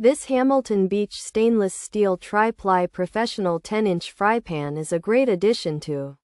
This Hamilton Beach stainless steel tri-ply professional 10-inch fry pan is a great addition to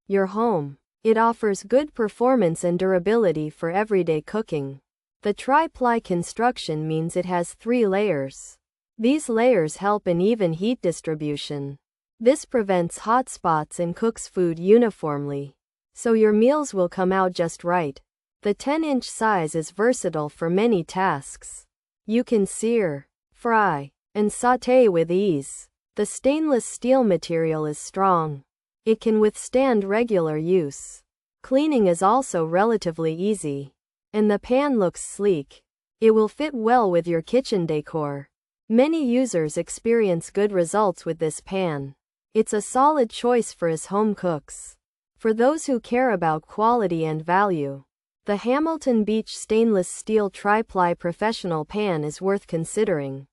your home. It offers good performance and durability for everyday cooking. The tri-ply construction means it has 3 layers. These layers help in even heat distribution. This prevents hot spots and cooks food uniformly, so your meals will come out just right. The 10-inch size is versatile for many tasks. You can sear, fry, and sauté with ease. The stainless steel material is strong. It can withstand regular use. Cleaning is also relatively easy. And the pan looks sleek. It will fit well with your kitchen decor. Many users experience good results with this pan. It's a solid choice for as home cooks. For those who care about quality and value, the Hamilton Beach stainless steel tri-ply professional pan is worth considering.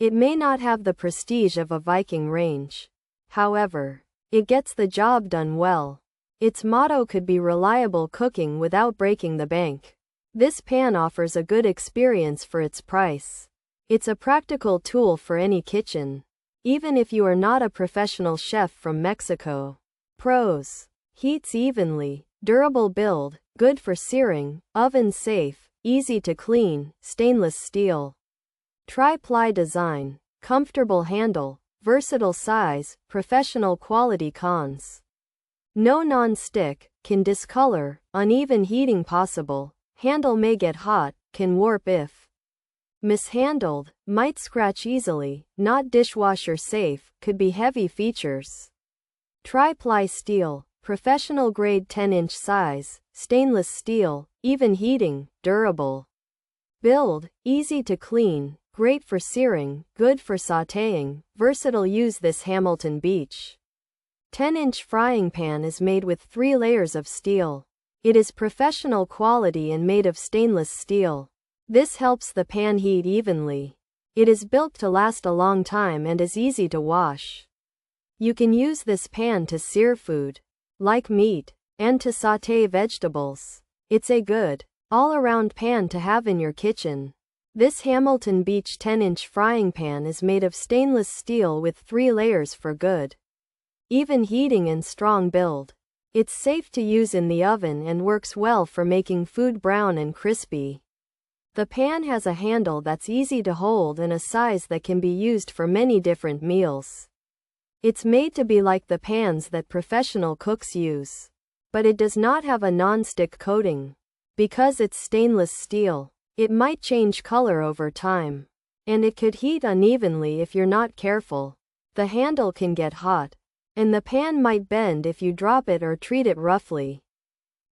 It may not have the prestige of a Viking range. However, it gets the job done well. Its motto could be reliable cooking without breaking the bank. This pan offers a good experience for its price. It's a practical tool for any kitchen, even if you are not a professional chef from Mexico. Pros: heats evenly, durable build, good for searing, oven safe, easy to clean, stainless steel. Tri-ply design, comfortable handle, versatile size, professional quality. Cons: no non-stick, can discolor, uneven heating possible, handle may get hot, can warp if mishandled, might scratch easily, not dishwasher safe, could be heavy. Features: tri-ply steel, professional grade 10-inch size, stainless steel, even heating, durable build, easy to clean, great for searing, good for sautéing, versatile use. This Hamilton Beach 10-inch frying pan is made with 3 layers of steel. It is professional quality and made of stainless steel. This helps the pan heat evenly. It is built to last a long time and is easy to wash. You can use this pan to sear food, like meat, and to sauté vegetables. It's a good, all-around pan to have in your kitchen. This Hamilton Beach 10-inch frying pan is made of stainless steel with 3 layers for good, even heating and strong build. It's safe to use in the oven and works well for making food brown and crispy. The pan has a handle that's easy to hold and a size that can be used for many different meals. It's made to be like the pans that professional cooks use. But it does not have a non-stick coating. Because it's stainless steel, it might change color over time. And it could heat unevenly if you're not careful. The handle can get hot, and the pan might bend if you drop it or treat it roughly.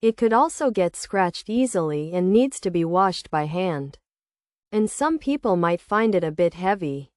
It could also get scratched easily and needs to be washed by hand. And some people might find it a bit heavy.